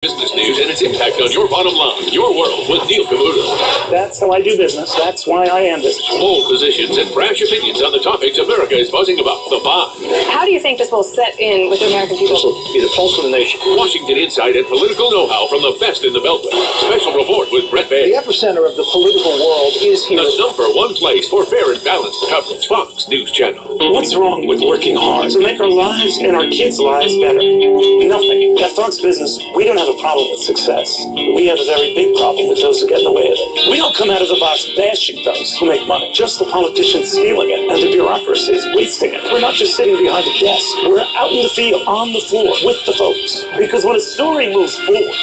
Business news and its impact on your bottom line, your world with Neil Cavuto. That's how I do business. That's why I am this. Bold positions and brash opinions on the topics America is buzzing about. The Pod. How do you think this will set in with the American people? This will be the pulse of the nation. Washington insight and political know-how from the best in the Beltway. Special report with Brett Baird. The epicenter of the political world is here. The #1 place for fair and balanced coverage. Fox News Channel. What's wrong with working hard to make our lives and our kids' lives better? Nothing. At Fox Business, we don't have a problem with success. We have a very big problem with those who get in the way of it. We don't come out of the box bashing those who make money. Just the politicians stealing it and the bureaucracy is wasting it. We're not just sitting behind a desk. We're out in the field, on the floor, with the folks. Because when a story moves forward,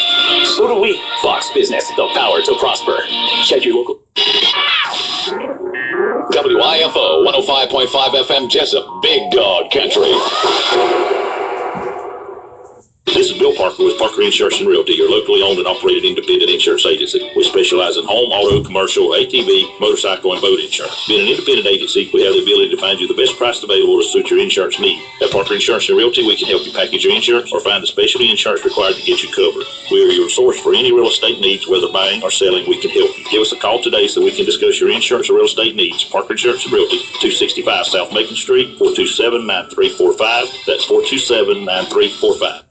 so do we. Fox Business, the power to prosper. Check your local... WIFO 105.5 FM Jessup, Big Dog Country. This is Bill Parker with Parker Insurance and Realty, your locally owned and operated independent insurance agency. We specialize in home, auto, commercial, ATV, motorcycle, and boat insurance. Being an independent agency, we have the ability to find you the best price available to suit your insurance need. At Parker Insurance and Realty, we can help you package your insurance or find the specialty insurance required to get you covered. We are your source for any real estate needs, whether buying or selling, we can help you. Give us a call today so we can discuss your insurance or real estate needs. Parker Insurance and Realty, 265 South Macon Street, 427-9345. That's 427-9345.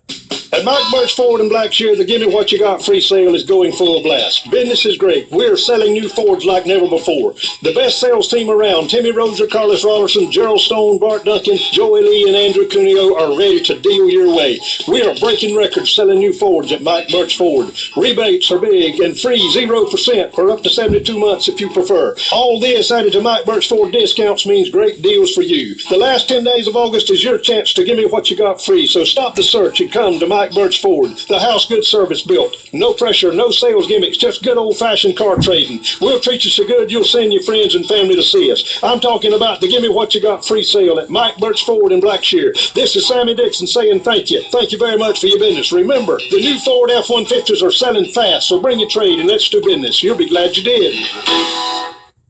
At Mike Butch Ford in Blackshear, the Give Me What You Got free sale is going full blast. Business is great. We're selling new Fords like never before. The best sales team around, Timmy Roser, Carlos Rollerson, Gerald Stone, Bart Duncan, Joey Lee, and Andrew Cuneo are ready to deal your way. We are breaking records selling new Fords at Mike Butch Ford. Rebates are big and free 0% for up to 72 months if you prefer. All this added to Mike Butch Ford discounts means great deals for you. The last 10 days of August is your chance to give me what you got free, so stop the search and come to Mike Butch Ford. The house good service built. No pressure, no sales gimmicks, just good old-fashioned car trading. We'll treat you so good you'll send your friends and family to see us. I'm talking about the Give Me What You Got free sale at Mike Butch Ford in Blackshear. This is Sammy Dixon saying thank you. Thank you very much for your business. Remember, the new Ford F-150s are selling fast, so bring your trade and let's do business. You'll be glad you did.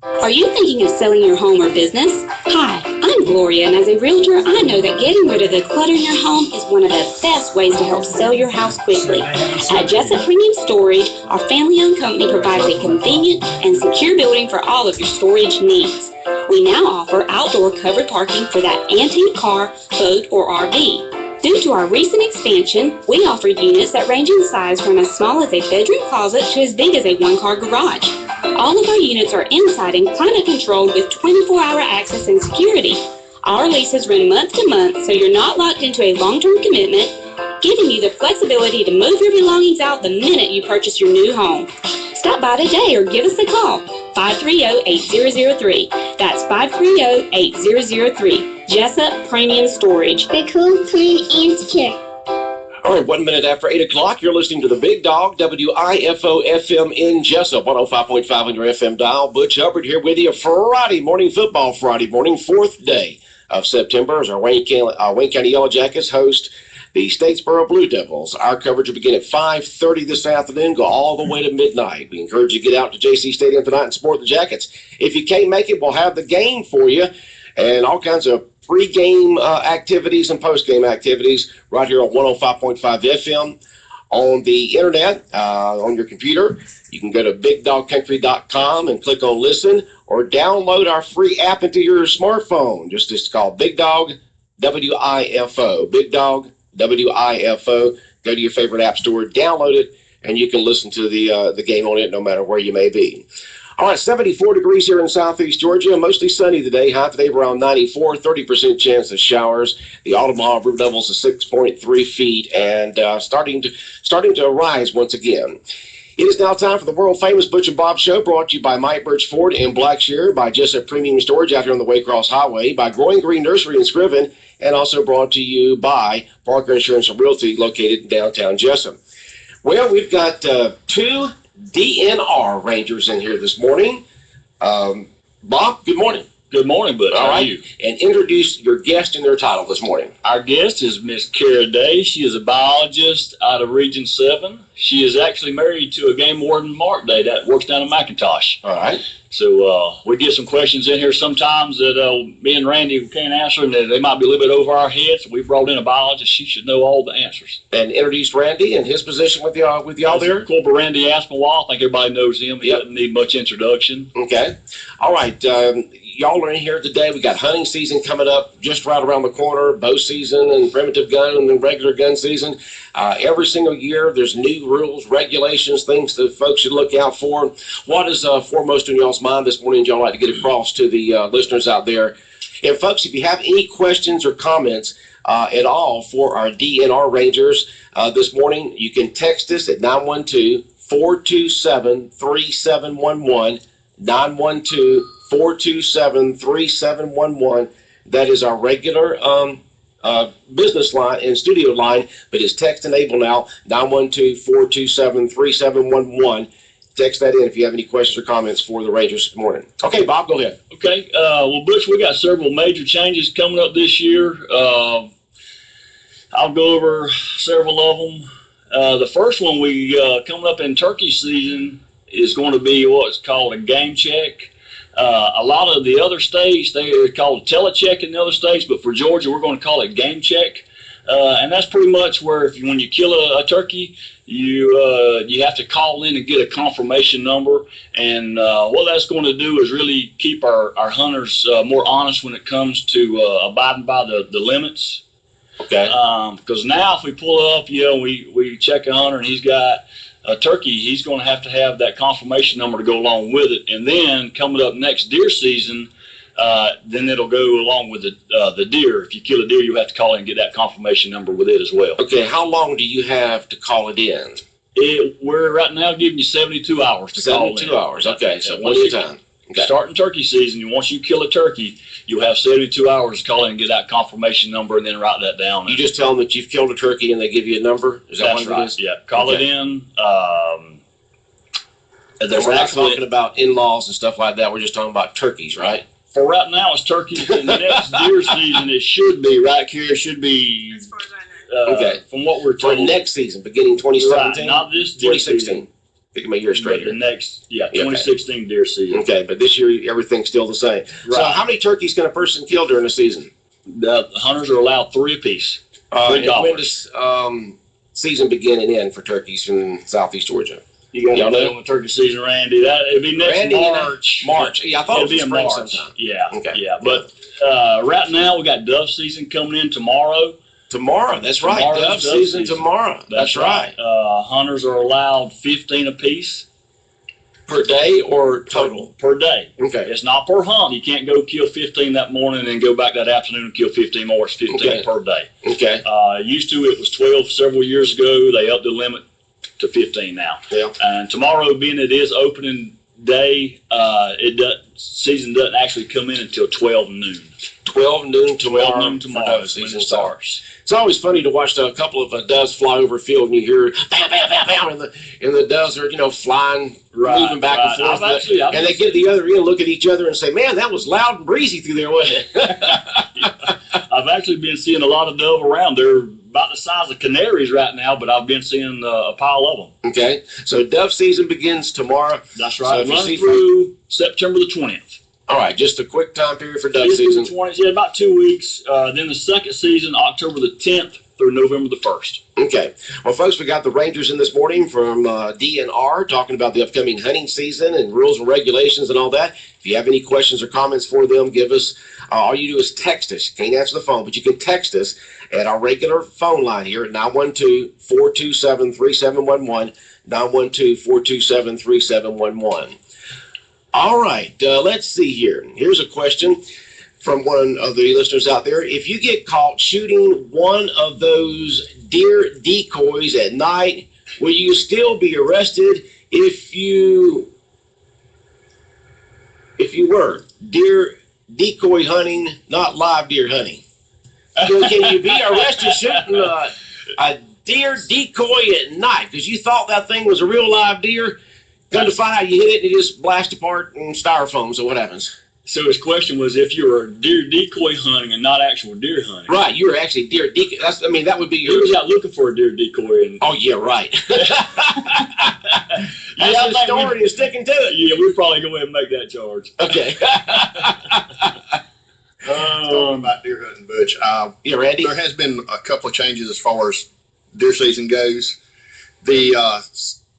Are you thinking of selling your home or business? Hi, I'm Gloria, and as a realtor, I know that getting rid of the clutter in your home is one of the best ways to help sell your house quickly. At Jessup Premium Storage, our family-owned company provides a convenient and secure building for all of your storage needs. We now offer outdoor covered parking for that antique car, boat, or RV. Due to our recent expansion, we offer units that range in size from as small as a bedroom closet to as big as a one-car garage. All of our units are inside and climate controlled with 24-hour access and security. Our leases run month to month, so you're not locked into a long-term commitment, giving you the flexibility to move your belongings out the minute you purchase your new home. Stop by today or give us a call, 530-8003. That's 530-8003. Jessup Premium Storage. Be cool, clean, and secure. All right, 1 minute after 8 o'clock, you're listening to the Big Dog, WIFO FM in Jessup, 105.5 on your FM dial. Butch Hubbard here with you. Friday morning, fourth day of September, as our Wayne County Yellow Jackets host the Statesboro Blue Devils. Our coverage will begin at 5:30 this afternoon, go all the way to midnight. We encourage you to get out to JC Stadium tonight and support the Jackets. If you can't make it, we'll have the game for you and all kinds of pre-game activities and post-game activities right here on 105.5 FM. On the internet, on your computer, you can go to BigDogCountry.com and click on Listen, or download our free app into your smartphone. It's called Big Dog WIFO. Big Dog WIFO. Go to your favorite app store, download it, and you can listen to the game on it no matter where you may be. All right, 74 degrees here in southeast Georgia. Mostly sunny today. High today around 94, 30% chance of showers. The Omaha Blue Devils is 6.3 feet and starting to rise once again. It is now time for the world-famous Butch and Bob Show, brought to you by Mike Butch Ford in Blackshear, by Jessup Premium Storage out here on the Waycross Highway, by Growing Green Nursery in Scriven, and also brought to you by Parker Insurance and Realty located in downtown Jessup. Well, we've got two DNR Rangers in here this morning. Bob, good morning. Good morning, Butch. All How are right. you? And introduce your guest and their title this morning. Our guest is Miss Kara Day. She is a biologist out of Region 7. She is actually married to a game warden, Mark Day, that works down in McIntosh. All right. So we get some questions in here sometimes that me and Randy can't answer, and they might be a little bit over our heads. We brought in a biologist. She should know all the answers. And introduce Randy and his position with y'all there. Corporal Randy Aspinwall. I think everybody knows him. He doesn't need much introduction. Okay. All right. Y'all are in here today. We got hunting season coming up just right around the corner, bow season and primitive gun and then regular gun season. Every single year there's new rules, regulations, things that folks should look out for. What is foremost in y'all's mind this morning y'all like to get across to the listeners out there? And folks, if you have any questions or comments at all for our DNR Rangers this morning, you can text us at 912-427-3711, 912-427-3711. That is our regular business line and studio line, but it's text enabled now, 912-427-3711. Text that in if you have any questions or comments for the Rangers this morning. Okay, Bob, go ahead. Okay. Well, Butch, we got several major changes coming up this year. I'll go over several of them. The first one coming up in turkey season is going to be what's called a game check. A lot of the other states, they call it telecheck in the other states, but for Georgia, we're going to call it game check. And that's pretty much where when you kill a turkey, you have to call in and get a confirmation number. And what that's going to do is really keep our hunters more honest when it comes to abiding by the limits. Okay. Because now if we pull up, we check a hunter and he's got a turkey, he's going to have that confirmation number to go along with it. And then coming up next deer season, then it'll go along with the deer. If you kill a deer, you have to call in and get that confirmation number with it as well. Okay, how long do you have to call it in? We're right now giving you 72 hours to call in. 72 hours, okay, so once plenty of time. Okay. Starting turkey season, once you kill a turkey, you'll have 72 hours to call in and get that confirmation number and then write that down. You just tell them that you've killed a turkey and they give you a number? Is that That's what right. it is? Yeah, call it in. We're not talking about in-laws and stuff like that. We're just talking about turkeys, right? For right now, it's turkeys. In the next deer season, it should be right here. It should be. As far as I know. Okay. From what we're For told. next season, beginning 2017? Right, not this deer 2016. season. Picking my year straight The here. next, 2016 deer season. Okay, but this year everything's still the same. So Right. how many turkeys can a person kill during the season? The hunters are allowed 3 apiece. And $3. when does season begin and end for turkeys from southeast Georgia? You got Y'all to know? know the turkey season, Randy. It'd be next Randy, March. March. Yeah, I thought it It'd was be in spring March. sometime. Yeah. Okay. Yeah. But right now we got dove season coming in tomorrow. Tomorrow, that's right. Tomorrow's Dove season tomorrow. That's right. Hunters are allowed 15 apiece. Per day or total? Per day. Okay. It's not per hunt. You can't go kill 15 that morning and go back that afternoon and kill 15 more. It's 15 Okay. per day. Okay. Used to it was 12 several years ago. They upped the limit to 15 now. Yeah. And tomorrow, being it is opening day, season doesn't actually come in until 12 noon. 12 noon tomorrow. 12 noon tomorrow for is when season it starts. It's always funny to watch a couple of doves fly over a field and you hear bam, bam, bam, bam, and the doves are, flying, moving back and forth. And they get to the other end, look at each other and say, man, that was loud and breezy through there, wasn't it? I've actually been seeing a lot of dove around. They're about the size of canaries right now, but I've been seeing a pile of them. Okay. So dove season begins tomorrow. That's right. So Run through September the 20th. All right, just a quick time period for dove season. About 2 weeks. Then the second season, October the 10th through November the 1st. Okay. Well, folks, we got the Rangers in this morning from DNR talking about the upcoming hunting season and rules and regulations and all that. If you have any questions or comments for them, give us. All you do is text us. You can't answer the phone, but you can text us at our regular phone line here at 912-427-3711, 912-427-3711. All right, let's see here. Here's a question from one of the listeners out there. If you get caught shooting one of those deer decoys at night, will you still be arrested if you were deer decoy hunting, not live deer hunting? So can you be arrested shooting a deer decoy at night because you thought that thing was a real live deer? Come to find out you hit it and it just blasts apart in styrofoam. So what happens? So his question was if you were deer decoy hunting and not actual deer hunting. Right, you were actually deer decoy. That would be He your. was out looking for a deer decoy. And, Oh yeah, right. That's I the think story. You're sticking to it. yeah, we'll probably go ahead and make that charge. Okay. Talking about deer hunting, Butch. You ready? There has been a couple of changes as far as deer season goes. The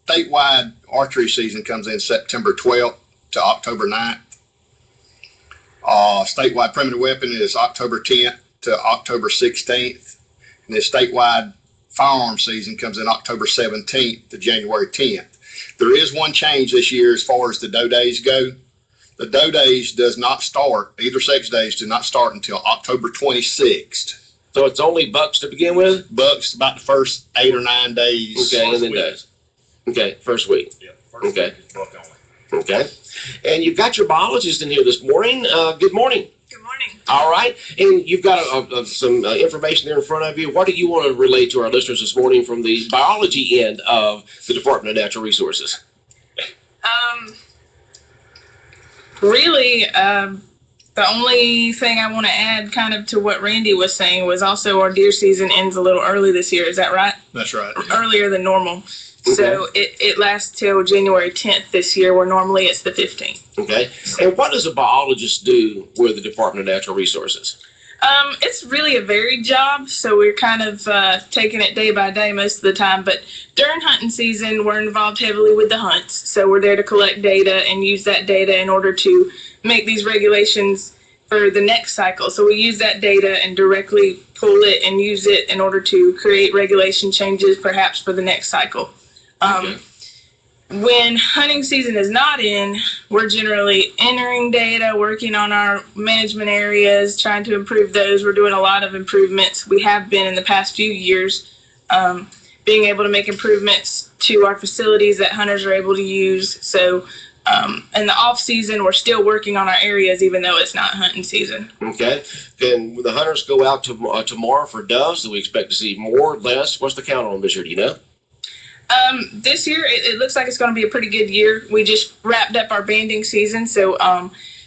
statewide archery season comes in September 12th to October 9th. Statewide primitive weapon is October 10th to October 16th. And the statewide firearm season comes in October 17th to January 10th. There is one change this year as far as the doe days go. The doe days does not start, either sex days do not start until October 26th. So it's only bucks to begin with? Bucks about the first 8 or 9 days. Okay, and then does. Okay, first week. Yeah, Okay. week is buck only. Okay. And you've got your biologist in here this morning. Good morning. Good morning. All right. And you've got some information there in front of you. What do you want to relay to our listeners this morning from the biology end of the Department of Natural Resources? Really, the only thing I want to add kind of to what Randy was saying was also our deer season ends a little early this year. Is that right? That's right. Earlier than normal. Okay. So it lasts till January 10th this year, where normally it's the 15th. Okay. And what does a biologist do with the Department of Natural Resources? It's really a varied job, so we're kind of taking it day by day most of the time. But during hunting season, we're involved heavily with the hunts. So we're there to collect data and use that data in order to make these regulations for the next cycle. So we use that data and directly pull it and use it in order to create regulation changes, perhaps for the next cycle. Okay. When hunting season is not in, we're generally entering data, working on our management areas, trying to improve those. We're doing a lot of improvements. We have been in the past few years, being able to make improvements to our facilities that hunters are able to use. So in the off season, we're still working on our areas, even though it's not hunting season. Okay. Can the hunters go out tomorrow for doves? Do we expect to see more or less? What's the count on this year? Do you know? This year, it looks like it's going to be a pretty good year. We just wrapped up our banding season, so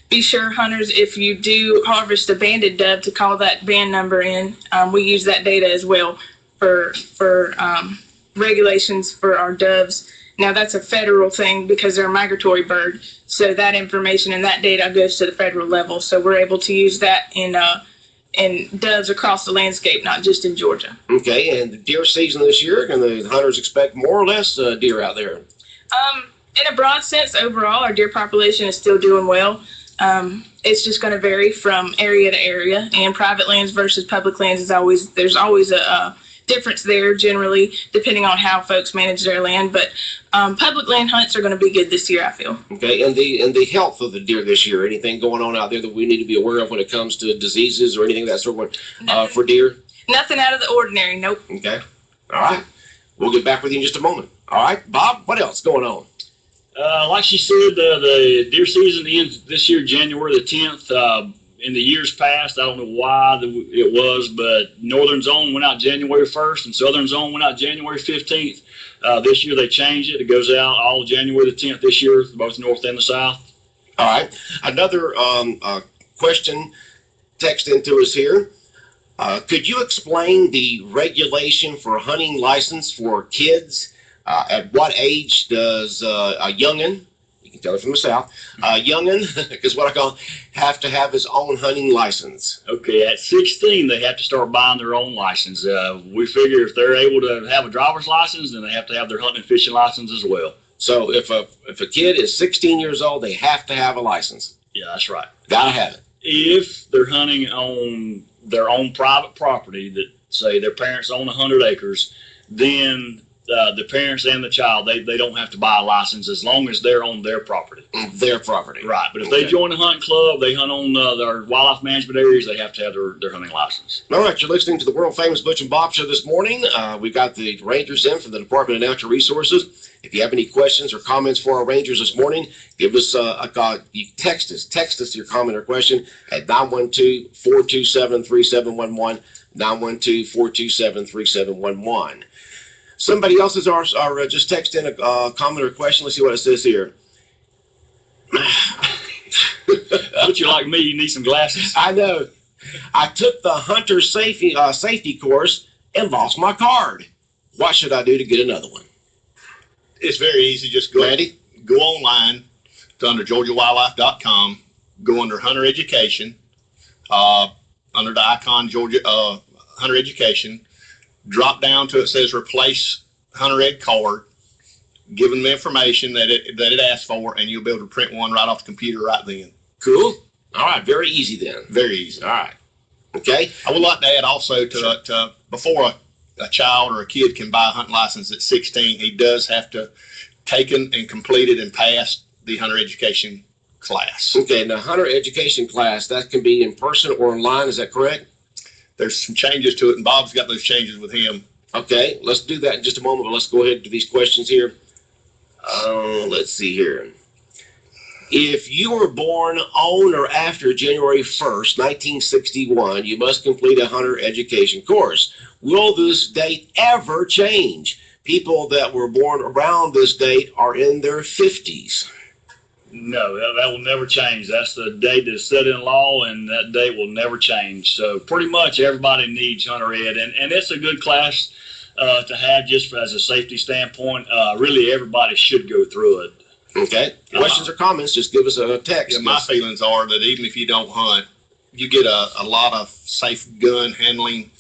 be sure, hunters, if you do harvest a banded dove, to call that band number in. We use that data as well for regulations for our doves. Now, that's a federal thing because they're a migratory bird, so that information and that data goes to the federal level. So we're able to use that in doves across the landscape, not just in Georgia. Okay, and the deer season this year, can the hunters expect more or less deer out there? In a broad sense, overall, our deer population is still doing well. It's just going to vary from area to area, and private lands versus public lands there's always a difference there, generally, depending on how folks manage their land. But public land hunts are going to be good this year, I feel. Okay, and the health of the deer this year, anything going on out there that we need to be aware of when it comes to diseases or anything of that sort for deer? Nothing out of the ordinary, nope. Okay, all right. We'll get back with you in just a moment. All right, Bob, what else going on? Like she said, the deer season ends this year, January the 10th. In the years past, I don't know why it was, but Northern Zone went out January 1st and Southern Zone went out January 15th. This year they changed it. It goes out all January the 10th this year, both North and the South. All right. Another question text into us here. Could you explain the regulation for hunting license for kids? At what age does a youngin', you can tell it from the South, youngin', because what I call, have to have his own hunting license? Okay, at 16, they have to start buying their own license. We figure if they're able to have a driver's license, then they have to have their hunting and fishing license as well. So if a kid is 16 years old, they have to have a license? Yeah, that's right. Gotta have it. If they're hunting on their own private property, that say their parents own 100 acres, then the parents and the child, they don't have to buy a license as long as they're on their property. Their property. Right. But if they join a hunting club, they hunt on their wildlife management areas, they have to have their hunting license. All right, you're listening to the world famous Butch and Bob show this morning. We got the Rangers in from the Department of Natural Resources. If you have any questions or comments for our Rangers this morning, give us a call. You text us your comment or question at 912-427-3711, 912-427-3711. Somebody else is just text in a comment or question. Let's see what it says here. But you're like me, you need some glasses. I know. I took the hunter safety course and lost my card. What should I do to get another one? It's very easy. Just go online to under GeorgiaWildlife.com, go under Hunter Education, under the icon Hunter Education, drop down to it says replace Hunter Ed card, give them the information that it asks for, and you'll be able to print one right off the computer right then. Cool. All right. Very easy then. Very easy. All right. Okay. I would like to add also to before a child or a kid can buy a hunting license at 16, he does have to taken and completed and passed the hunter education class. Okay. Now, hunter education class, that can be in person or online. Is that correct? There's some changes to it, and Bob's got those changes with him. Okay. Let's do that in just a moment, but let's go ahead and do these questions here. Let's see here. If you were born on or after January 1st, 1961, you must complete a hunter education course. Will this date ever change? People that were born around this date are in their 50s. No, that will never change. That's the date that's set in law, and that date will never change. So pretty much everybody needs hunter ed, and it's a good class to have just as a safety standpoint. Really, everybody should go through it. Okay. Questions or comments, just give us a text. Yeah, my feelings are that even if you don't hunt, you get a lot of safe gun handling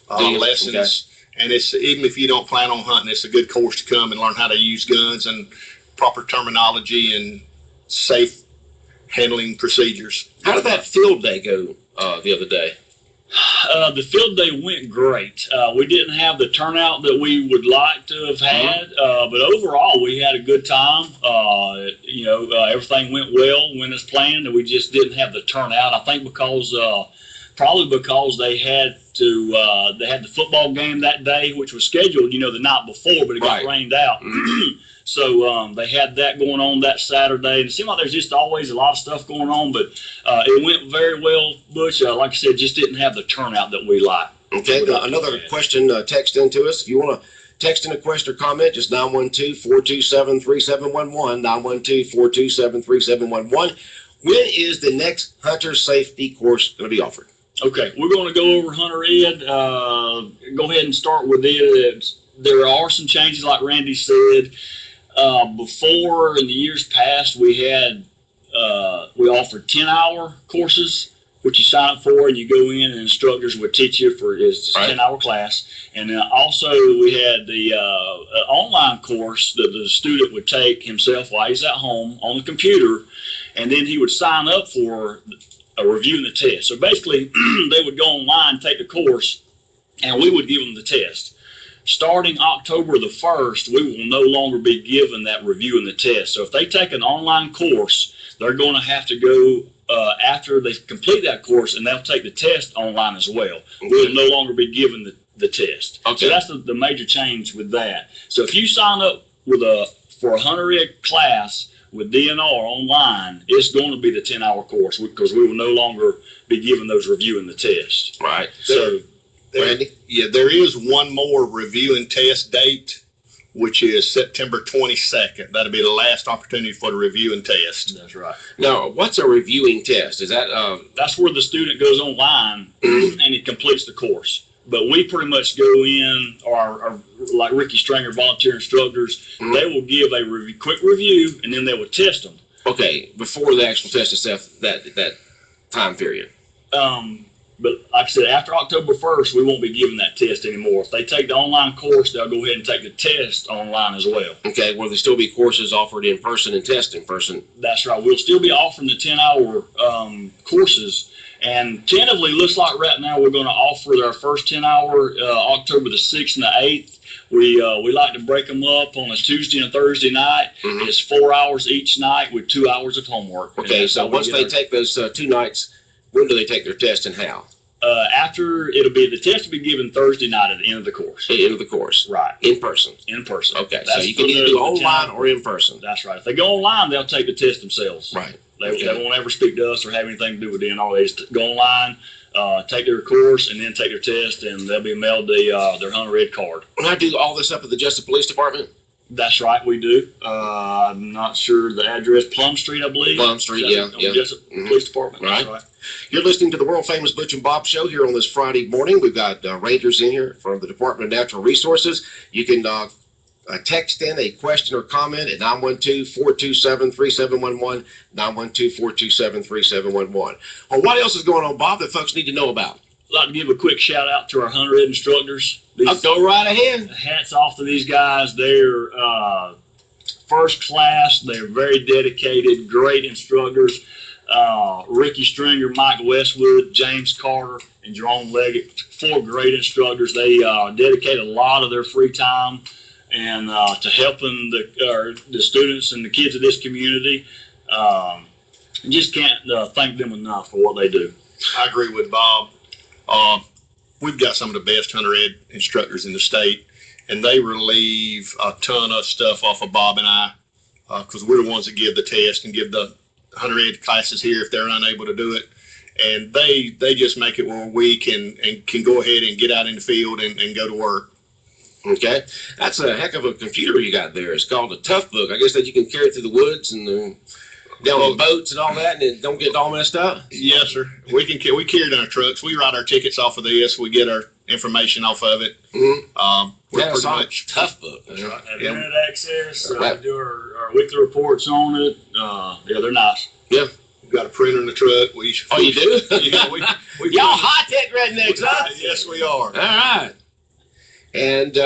lessons. Okay. And it's even if you don't plan on hunting, it's a good course to come and learn how to use guns and proper terminology and safe handling procedures. How did that field day go the other day? The field day went great. We didn't have the turnout that we would like to have had, but overall we had a good time. Everything went well, as planned, and we just didn't have the turnout. I think probably because they had the football game that day, which was scheduled, the night before, but it got rained out. So they had that going on that Saturday, and it seemed like there's just always a lot of stuff going on, but it went very well, Butch. Like I said, just didn't have the turnout that we like. Okay, another question text into us. If you want to text in a question or comment, just 912-427-3711, 912-427-3711. When is the next hunter safety course going to be offered? Okay, we're going to go over hunter ed. Go ahead and start with it. There are some changes, like Randy said. Before, in the years past, we offered 10-hour courses, which you sign up for, and you go in, and instructors would teach you for it's a 10-hour class. And then also we had the online course that the student would take himself while he's at home on the computer, and then he would sign up for a review and the test. So basically, they would go online, take the course, and we would give them the test. Starting October the 1st, we will no longer be given that review and the test. So if they take an online course, they're going to have to go after they complete that course, and they'll take the test online as well. Okay. We'll no longer be given the test. Okay. So that's the major change with that. So if you sign up for a hunter ed class with DNR online, it's going to be the 10-hour course because we will no longer be given those review and the test. Right. So. Randy? Yeah, there is one more review and test date, which is September 22nd. That'll be the last opportunity for the review and test. That's right. Now, what's a reviewing test? Is that that's where the student goes online and he completes the course. But we pretty much go in, or like Ricky Stringer, volunteer instructors, they will give a quick review, and then they will test them. Okay, before the actual test itself, that time period. But like I said, after October 1st, we won't be giving that test anymore. If they take the online course, they'll go ahead and take the test online as well. Okay, will there still be courses offered in person and test in person? That's right. We'll still be offering the 10-hour courses. And tentatively, looks like right now we're going to offer our first 10-hour October the 6th and the 8th. We like to break them up on a Tuesday and Thursday night. It's 4 hours each night with 2 hours of homework. Okay, so once they take those 2 nights, when do they take their test and how? After the test will be given Thursday night at the end of the course. At the end of the course. Right. In person. In person. Okay, so you can either do online or in person. That's right. If they go online, they'll take the test themselves. Right. They won't ever speak to us or have anything to do with DNR. They just go online, take their course, and then take their test, and they'll be mailed their hunter ed card. And I do all this up at the Jessup Police Department? That's right, we do. I'm not sure the address, Plum Street, I believe. Plum Street, yeah. Jessup Police Department. Right. That's right. You're listening to the world famous Butch and Bob show here on this Friday morning. We've got rangers in here from the Department of Natural Resources. You can text in a question or comment at 912-427-3711, 912-427-3711. Well, what else is going on, Bob, that folks need to know about? I'd like to give a quick shout out to our hunter ed instructors. Go right ahead. Hats off to these guys. They're first class. They're very dedicated, great instructors. Ricky Stringer, Mike Westwood, James Carter, and Jerome Leggett, 4 great instructors. They dedicate a lot of their free time and to helping the students and the kids of this community. Just can't thank them enough for what they do. I agree with Bob. We've got some of the best hunter ed instructors in the state, and they relieve a ton of stuff off of Bob and I, because we're the ones that give the test and give the hunter ed classes here if they're unable to do it. And they just make it where we can go ahead and get out in the field and go to work. Okay. That's a heck of a computer you got there. It's called a Tough Book. I guess that you can carry it through the woods and down on boats and all that, and it don't get all messed up? Yes, sir. We carry it in our trucks. We write our tickets off of this. We get our information off of it. Mm-hmm. We're pretty much Tough Book. That's right. Have internet access. We do our weekly reports on it. They're nice. Yeah. We've got a printer in the truck. Oh, you do? Yeah, y'all high-tech rednecks, huh? Yes, we are. All right. And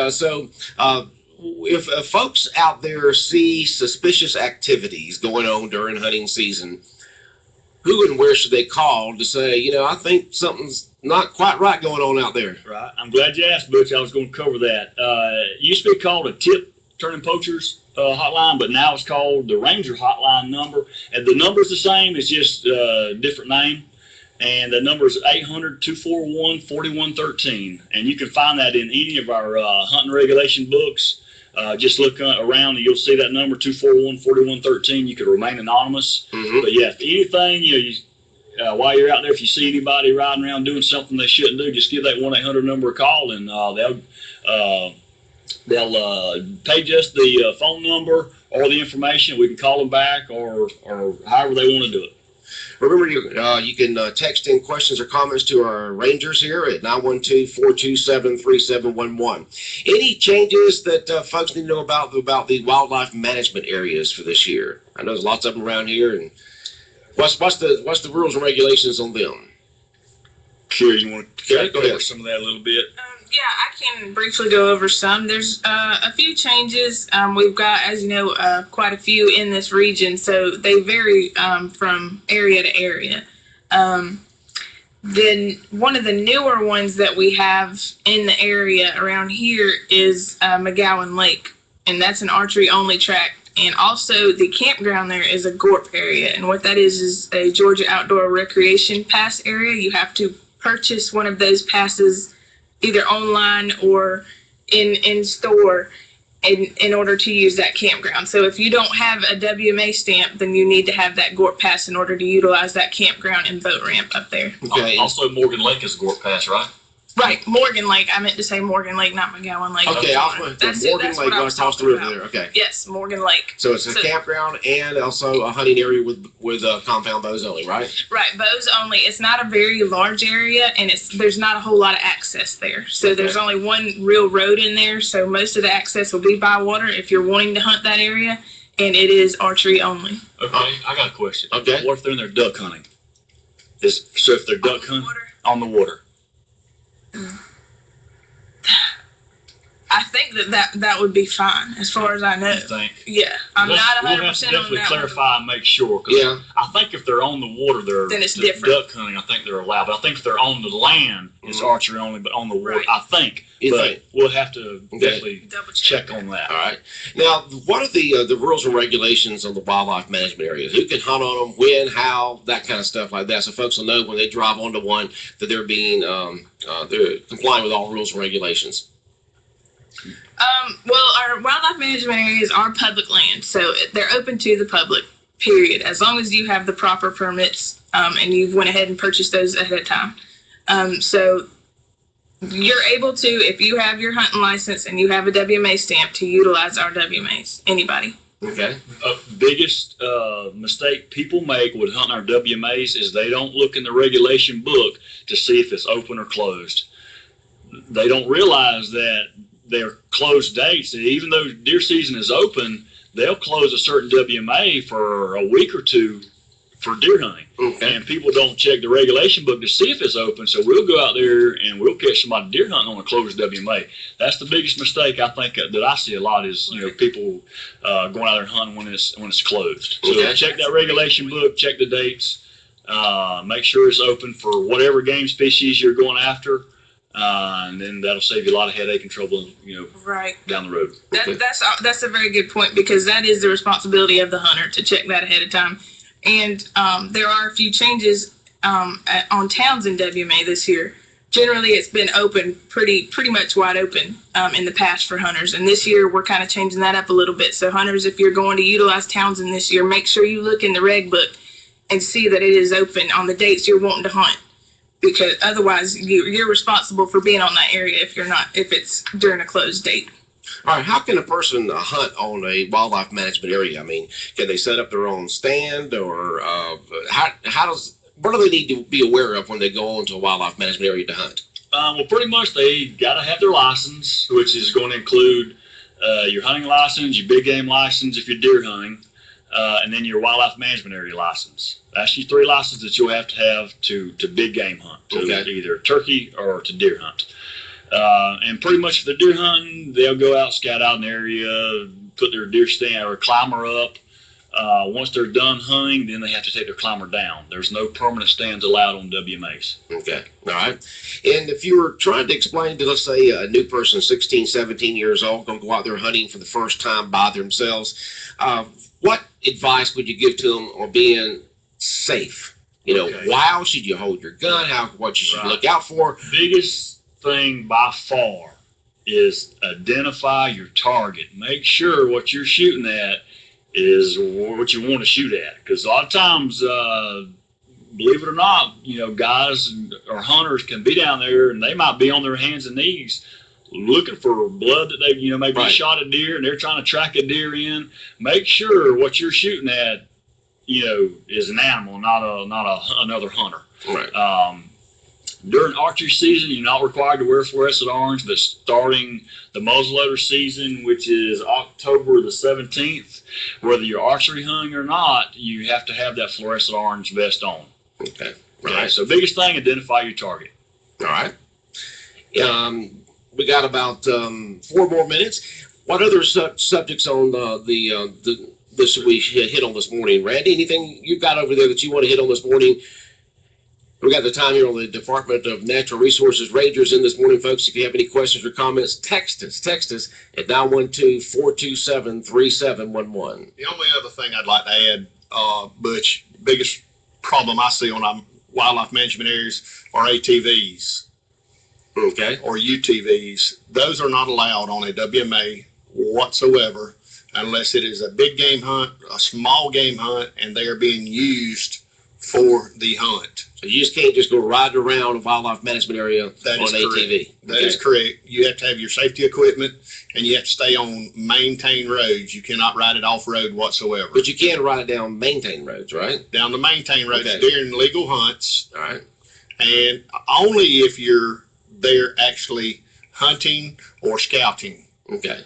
if folks out there see suspicious activities going on during hunting season, who and where should they call to say, I think something's not quite right going on out there? Right. I'm glad you asked, Butch. I was going to cover that. It used to be called a tip turning poachers hotline, but now it's called the Ranger hotline number. And the number's the same. It's just a different name. And the number is 800-241-4113. And you can find that in any of our hunting regulation books. Just look around and you'll see that number, 241-4113. You could remain anonymous. Mm-hmm. But yeah, if anything, while you're out there, if you see anybody riding around doing something they shouldn't do, just give that 1-800 number a call, and they'll page us the phone number or the information. We can call them back or however they want to do it. Remember, you can text in questions or comments to our rangers here at 912-427-3711. Any changes that folks need to know about the wildlife management areas for this year? I know there's lots of them around here, and what's the rules and regulations on them? Sure, you want to go ahead. Some of that a little bit? Yeah, I can briefly go over some. There's a few changes. We've got, as you know, quite a few in this region, so they vary from area to area. Then one of the newer ones that we have in the area around here is McGowan Lake, and that's an archery-only track. And also the campground there is a GORP area, and what that is a Georgia Outdoor Recreation Pass area. You have to purchase one of those passes either online or in store in order to use that campground. So if you don't have a WMA stamp, then you need to have that GORP pass in order to utilize that campground and boat ramp up there. Okay. Also, Morgan Lake is a GORP pass, right? Right, Morgan Lake. I meant to say Morgan Lake, not McGowan Lake. Okay, Morgan Lake goes across the river there. Okay. Yes, Morgan Lake. So it's a campground and also a hunting area with compound bows only, right? Right, bows only. It's not a very large area, and there's not a whole lot of access there. So there's only one real road in there, so most of the access will be by water if you're wanting to hunt that area, and it is archery only. Okay, I got a question. Okay. What if they're in there duck hunting? So if they're duck hunting on the water? I think that would be fine, as far as I know. You think? Yeah, I'm not 100% on We'll have to definitely that clarify and make sure. Yeah. I think if they're on the water, Then it's they're different. duck hunting. I think they're allowed. But I think if they're on the land, it's archery only. But on the water, Right. I think. But we'll have to definitely Double check on that. All right. Now, what are the rules and regulations on the wildlife management areas? Who can hunt on them? When? How? That kind of stuff like that, so folks will know when they drive onto one that they're being they're complying with all rules and regulations. Well, our wildlife management areas are public land, so they're open to the public, period, as long as you have the proper permits and you've went ahead and purchased those ahead of time. So You're able to, if you have your hunting license and you have a WMA stamp, to utilize our WMAs. Anybody. Okay. Biggest mistake people make with hunting our WMAs is they don't look in the regulation book to see if it's open or closed. They don't realize that they're closed dates. And even though deer season is open, they'll close a certain WMA for a week or two for deer hunting. Okay. And people don't check the regulation book to see if it's open. So we'll go out there and we'll catch somebody deer hunting on a closed WMA. That's the biggest mistake I think that I see a lot is, people going out there and hunting when it's closed. So Okay. check that regulation book, check the dates, make sure it's open for whatever game species you're going after. And then that'll save you a lot of headache and trouble, Right. down the road. That's a very good point, because that is the responsibility of the hunter to check that ahead of time. And there are a few changes on Townsend WMA this year. Generally, it's been open pretty much wide open in the past for hunters. And this year, we're kind of changing that up a little bit. So hunters, if you're going to utilize Townsend this year, make sure you look in the reg book and see that it is open on the dates you're wanting to hunt. Because otherwise, you're responsible for being on that area if it's during a closed date. All right, how can a person hunt on a wildlife management area? I mean, can they set up their own stand, or what do they need to be aware of when they go into a wildlife management area to hunt? Well, pretty much they got to have their license, which is going to include your hunting license, your big game license if you're deer hunting, and then your wildlife management area license. That's your 3 licenses that you'll have to big game hunt, to either turkey or to deer hunt. And pretty much if they're deer hunting, they'll go out, scout out an area, put their deer stand or climber up. Once they're done hunting, then they have to take their climber down. There's no permanent stands allowed on WMAs. Okay. All right. And if you were trying to explain to, let's say, a new person, 16, 17 years old, going to go out there hunting for the first time by themselves, what advice would you give to them on being safe? How should you hold your gun? What you should look out for? Biggest thing by far is identify your target. Make sure what you're shooting at is what you want to shoot at. Because a lot of times, believe it or not, guys or hunters can be down there and they might be on their hands and knees looking for blood that they, maybe shot a deer and they're trying to track a deer in. Make sure what you're shooting at, is an animal, not another hunter. Right. During archery season, you're not required to wear fluorescent orange, but starting the muzzleloader season, which is October the 17th, whether you're archery hunting or not, you have to have that fluorescent orange vest on. Okay. Right. So biggest thing, identify your target. All right. We got about 4 more minutes. What other subjects on this we hit on this morning? Randy, anything you've got over there that you want to hit on this morning? We got the time here on the Department of Natural Resources Rangers in this morning, folks. If you have any questions or comments, text us at 912-427-3711. The only other thing I'd like to add, Butch, biggest problem I see on our wildlife management areas are ATVs. Okay. Or UTVs. Those are not allowed on a WMA whatsoever unless it is a big game hunt, a small game hunt, and they are being used for the hunt. So you just can't just go riding around a wildlife management area on an ATV. That is correct. You have to have your safety equipment, and you have to stay on maintained roads. You cannot ride it off-road whatsoever. But you can ride it down maintained roads, right? Down the maintained roads Okay. during legal hunts. All right. And only if you're there actually hunting or scouting. Okay.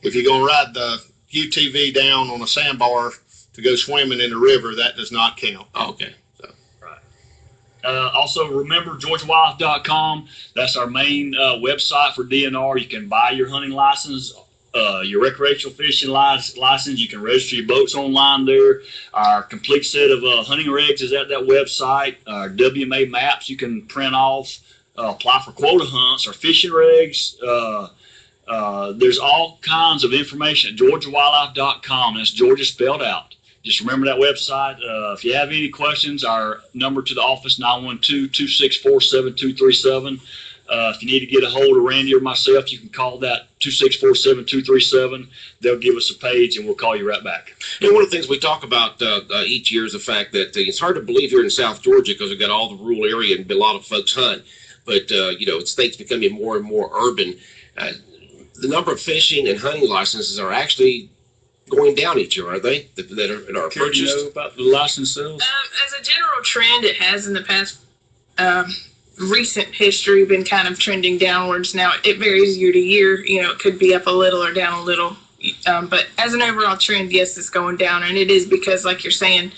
If you're going to ride the UTV down on a sandbar to go swimming in the river, that does not count. Oh, okay. Also, remember GeorgiaWildlife.com. That's our main website for DNR. You can buy your hunting license, your recreational fishing license. You can register your boats online there. Our complete set of hunting regs is at that website. Our WMA maps you can print off, apply for quota hunts, our fishing regs. There's all kinds of information at GeorgiaWildlife.com. That's Georgia spelled out. Just remember that website. If you have any questions, our number to the office, 912-264-7237. If you need to get a hold of Randy or myself, you can call that 264-7237. They'll give us a page, and we'll call you right back. And one of the things we talk about each year is the fact that it's hard to believe here in South Georgia because we've got all the rural area and a lot of folks hunt. but states becoming more and more urban. The number of fishing and hunting licenses are actually going down each year, are they? That are Care purchased. you know about the license sales? As a general trend, it has in the past recent history been kind of trending downwards. Now it varies year to year. It could be up a little or down a little. But as an overall trend, yes, it's going down, and it is because, like you're saying,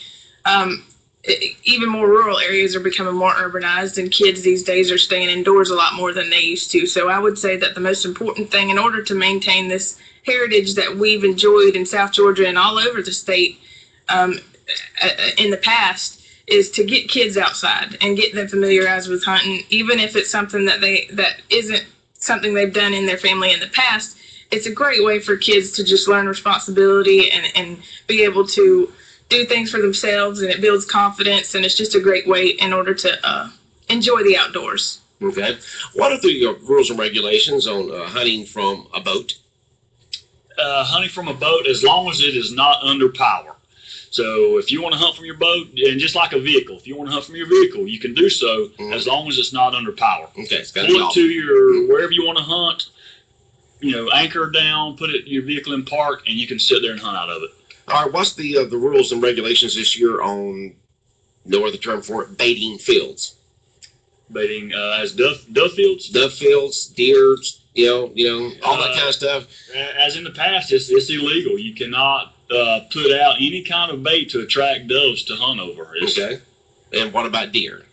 even more rural areas are becoming more urbanized, and kids these days are staying indoors a lot more than they used to. So I would say that the most important thing in order to maintain this heritage that we've enjoyed in South Georgia and all over the state in the past is to get kids outside and get them familiarized with hunting, even if it's something that isn't something they've done in their family in the past. It's a great way for kids to just learn responsibility and be able to do things for themselves, and it builds confidence, and it's just a great way in order to enjoy the outdoors. Okay. What are the rules and regulations on hunting from a boat? Hunting from a boat, as long as it is not under power. So if you want to hunt from your boat, and just like a vehicle, if you want to hunt from your vehicle, you can do so as long as it's not under power. Okay. It's got Pull it to your wherever you want to hunt. Anchor down, put your vehicle in park, and you can sit there and hunt out of it. All right. What's the rules and regulations this year on, no other term for it, baiting fields? Baiting as dove fields? Dove fields, deer, all that kind of stuff. As in the past, it's illegal. You cannot put out any kind of bait to attract doves to hunt over. Okay. And what about deer?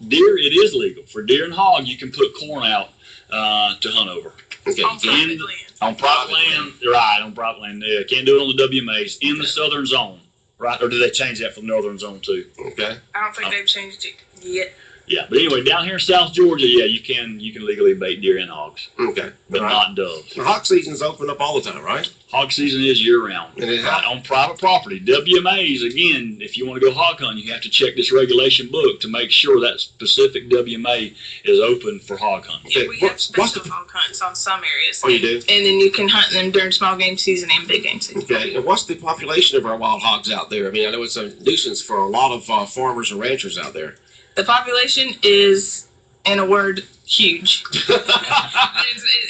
Deer, it is legal. For deer and hog, you can put corn out to hunt over. Okay. On private land. On private land, right, on private land. Yeah, can't do it on the WMAs in the southern zone, right? Or do they change that for the northern zone too? Okay. I don't think they've changed it yet. Yeah, but anyway, down here in South Georgia, yeah, you can legally bait deer and hogs, Okay. but not doves. The hog season's open up all the time, right? Hog season is year round, And it right, on private property. WMAs, again, if you want to go hog hunting, you have to check this regulation book to make sure that specific WMA is open for hog hunting. Okay. We have special hog hunts on some areas. Oh, you do? And then you can hunt them during small game season and big game season. Okay. And what's the population of our wild hogs out there? I mean, I know it's a nuisance for a lot of farmers and ranchers out there. The population is, in a word, huge.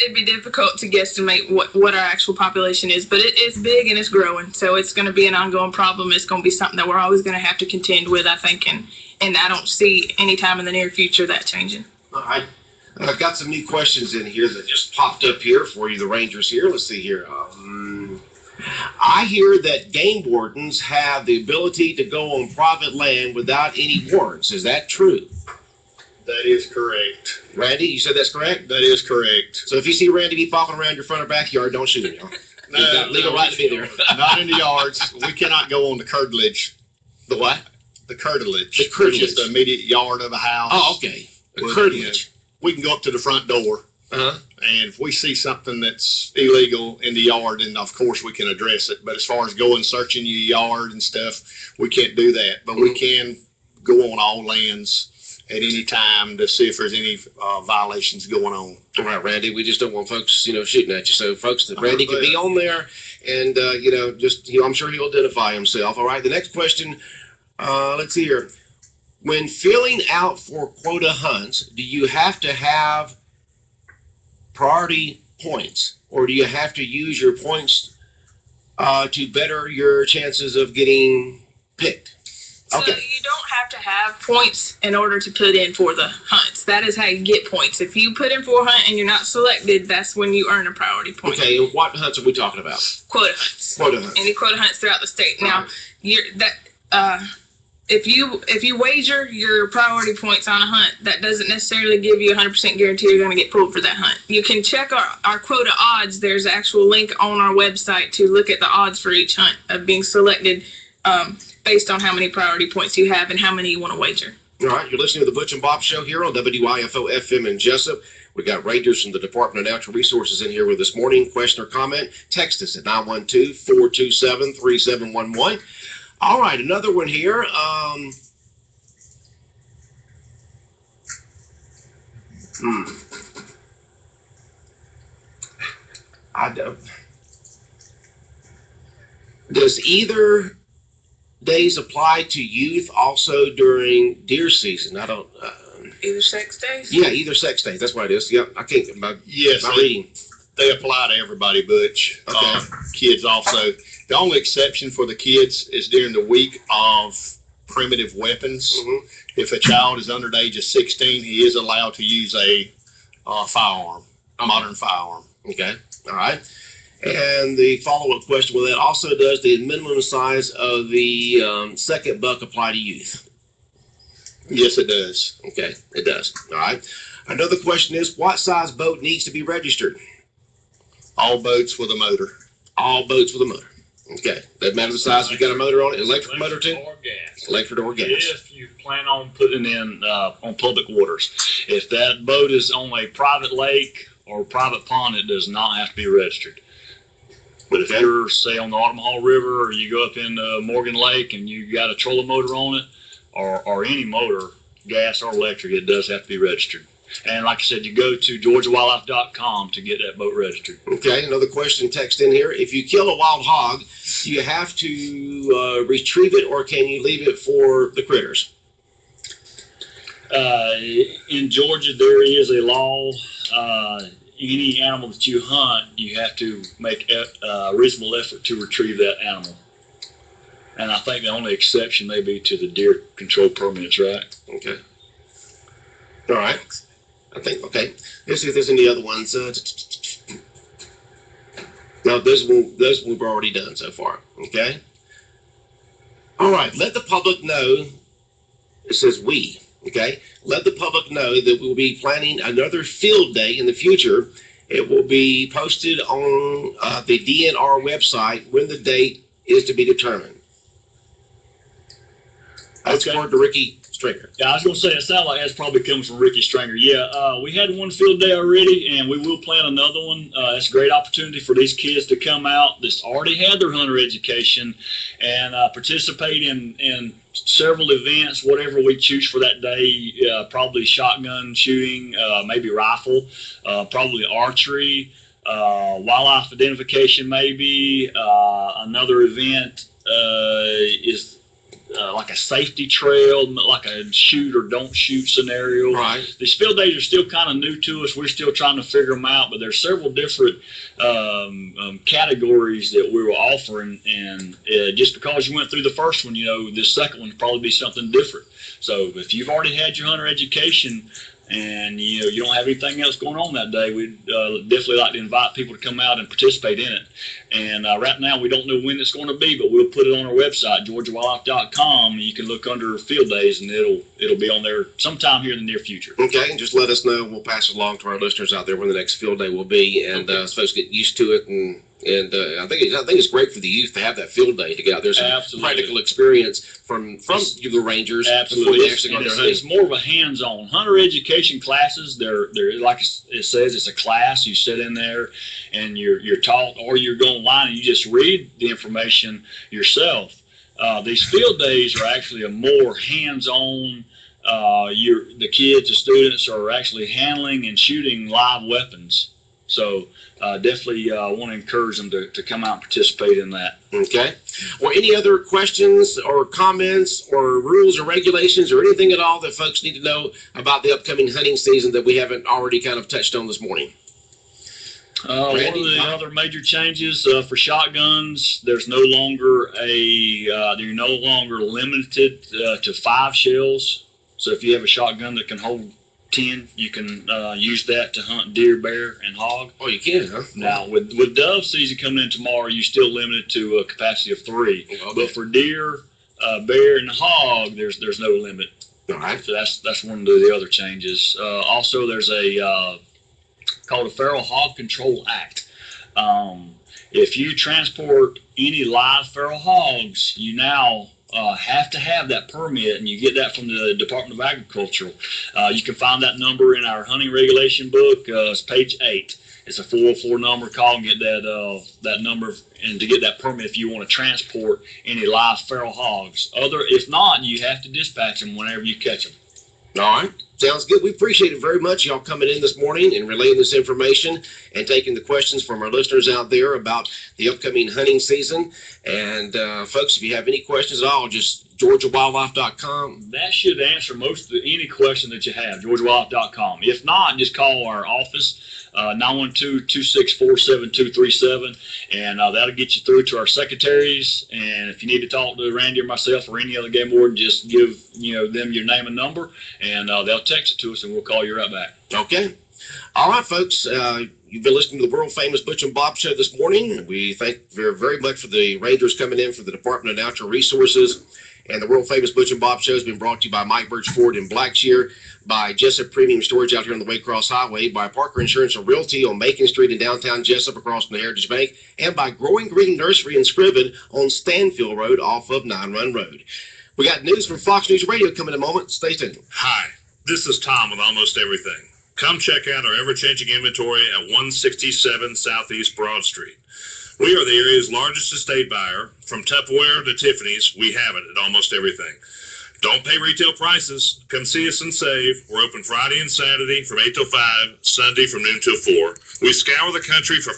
It'd be difficult to guesstimate what our actual population is, but it's big and it's growing. So it's going to be an ongoing problem. It's going to be something that we're always going to have to contend with, I think, and I don't see any time in the near future that changing. All right. I've got some new questions in here that just popped up here for you, the Rangers here. Let's see here. I hear that game wardens have the ability to go on private land without any warrants. Is that true? That is correct. Randy, you said that's correct? That is correct. So if you see Randy be popping around your front or backyard, don't shoot him, y'all. He's got legal right to be there. Not in the yards. We cannot go on the curtilage. The what? The curtilage. The curtilage. Just the immediate yard of a house. Oh, okay. The Well, curtilage. We can go up to the front door, Uh-huh. and if we see something that's illegal in the yard, then of course we can address it. But as far as going searching your yard and stuff, we can't do that. But we can go on all lands at any time to see if there's any violations going on. All right, Randy, we just don't want folks, shooting at you. So, folks, that Randy can be on there and, I'm sure he'll identify himself. All right, the next question, let's see here. When filling out for quota hunts, do you have to have priority points, or do you have to use your points to better your chances of getting picked? Okay. So you don't have to have points in order to put in for the hunts. That is how you get points. If you put in for a hunt and you're not selected, that's when you earn a priority point. Okay, and what hunts are we talking about? Quota hunts. Quota hunts. Any quota hunts throughout the state. Now, if you wager your priority points on a hunt, that doesn't necessarily give you 100% guarantee you're going to get pulled for that hunt. You can check our quota odds. There's an actual link on our website to look at the odds for each hunt of being selected based on how many priority points you have and how many you want to wager. All right, you're listening to the Butch and Bob Show here on WIFO FM in Jessup. We got Rangers from the Department of Natural Resources in here with us morning. Question or comment, text us at 912-427-3711. All right, another one here. Does either days apply to youth also during deer season? I don't. Either sex days? Yeah, either sex days. That's what it is. Yep. I can't. My Yes, reading. they apply to everybody, Butch. Okay. Kids also. The only exception for the kids is during the week of primitive weapons. Mhm. If a child is under the age of 16, he is allowed to use a firearm, a modern firearm. Okay. All right. And the follow-up question: will that also does the minimum size of the second buck apply to youth? Yes, it does. Okay, it does. All right. Another question is: what size boat needs to be registered? All boats with a motor. All boats with a motor. Okay. Doesn't matter the size. If you got a motor on it, electric motor too. Or gas. Electric or gas. If you plan on putting in on public waters, if that boat is on a private lake or private pond, it does not have to be registered. But if you're, say, on the Omaha River, or you go up in Morgan Lake and you got a trolling motor on it, or any motor, gas or electric, it does have to be registered. And like I said, you go to GeorgiaWildlife.com to get that boat registered. Okay, another question text in here. If you kill a wild hog, do you have to retrieve it, or can you leave it for the critters? In Georgia, there is a law. Any animal that you hunt, you have to make a reasonable effort to retrieve that animal. And I think the only exception may be to the deer control permits, right? Okay. All right. I think, okay. Let's see if there's any other ones. No, those we've already done so far. Okay. All right. Let the public know. It says we. Okay. Let the public know that we'll be planning another field day in the future. It will be posted on the DNR website when the date is to be determined. That's Okay. according to Ricky Stringer. Yeah, I was going to say, it sounds like that's probably comes from Ricky Stringer. Yeah, we had one field day already, and we will plan another one. It's a great opportunity for these kids to come out that's already had their hunter education and participate in several events, whatever we choose for that day, probably shotgun shooting, maybe rifle, probably archery, wildlife identification maybe. Another event is like a safety trail, like a shoot or don't shoot scenario. Right. These field days are still kind of new to us. We're still trying to figure them out, but there's several different categories that we were offering. And just because you went through the first one, this second one will probably be something different. So if you've already had your hunter education and you don't have anything else going on that day, we'd definitely like to invite people to come out and participate in it. And right now we don't know when it's going to be, but we'll put it on our website, GeorgiaWildlife.com, and you can look under field days, and it'll be on there sometime here in the near future. Okay, and just let us know. We'll pass it along to our listeners out there when the next field day will be, and folks get used to it. And I think it's great for the youth to have that field day to get out there, some Absolutely. practical experience from the rangers Absolutely. before they actually go And out there it's hunting. more of a hands-on. Hunter education classes, they're like it says, it's a class. You sit in there and you're taught, or you're going online and you just read the information yourself. These field days are actually a more hands-on. The kids, the students are actually handling and shooting live weapons. So definitely want to encourage them to come out and participate in that. Okay. Well, any other questions or comments or rules or regulations or anything at all that folks need to know about the upcoming hunting season that we haven't already kind of touched on this morning? One of the other major changes for shotguns, there's no longer they're no longer limited to 5 shells. So if you have a shotgun that can hold 10, you can use that to hunt deer, bear, and hog. Oh, you can, huh? Now, with dove season coming in tomorrow, you're still limited to a capacity of 3. Okay. But for deer, bear, and hog, there's no limit. All right. So that's one of the other changes. Also, there's a called a Feral Hog Control Act. If you transport any live feral hogs, you now have to have that permit, and you get that from the Department of Agriculture. You can find that number in our hunting regulation book. It's page 8. It's a 404 number. Call and get that number, and to get that permit if you want to transport any live feral hogs. If not, you have to dispatch them whenever you catch them. All right. Sounds good. We appreciate it very much, y'all coming in this morning and relaying this information and taking the questions from our listeners out there about the upcoming hunting season. And folks, if you have any questions at all, just GeorgiaWildlife.com. That should answer most of any question that you have, GeorgiaWildlife.com. If not, just call our office, 912-264-7237, and that'll get you through to our secretaries. And if you need to talk to Randy or myself or any other game warden, just give them your name and number, and they'll text it to us, and we'll call you right back. Okay. All right, folks. You've been listening to the world famous Butch and Bob show this morning. We thank very, very much for the Rangers coming in for the Department of Natural Resources. And the world famous Butch and Bob show has been brought to you by Mike Birch Ford in Blackshear, by Jessup Premium Storage out here on the Waycross Highway, by Parker Insurance and Realty on Macon Street in downtown Jessup across from the Heritage Bank, and by Growing Green Nursery in Scriven on Stanfield Road off of 9 Run Road. We got news from Fox News Radio coming in a moment. Stay tuned. Hi, this is Tom with Almost Everything. Come check out our ever-changing inventory at 167 Southeast Broad Street. We are the area's largest estate buyer. From Tupperware to Tiffany's, we have it at Almost Everything. Don't pay retail prices. Come see us and save. We're open Friday and Saturday from 8 till 5, Sunday from noon till 4. We scour the country for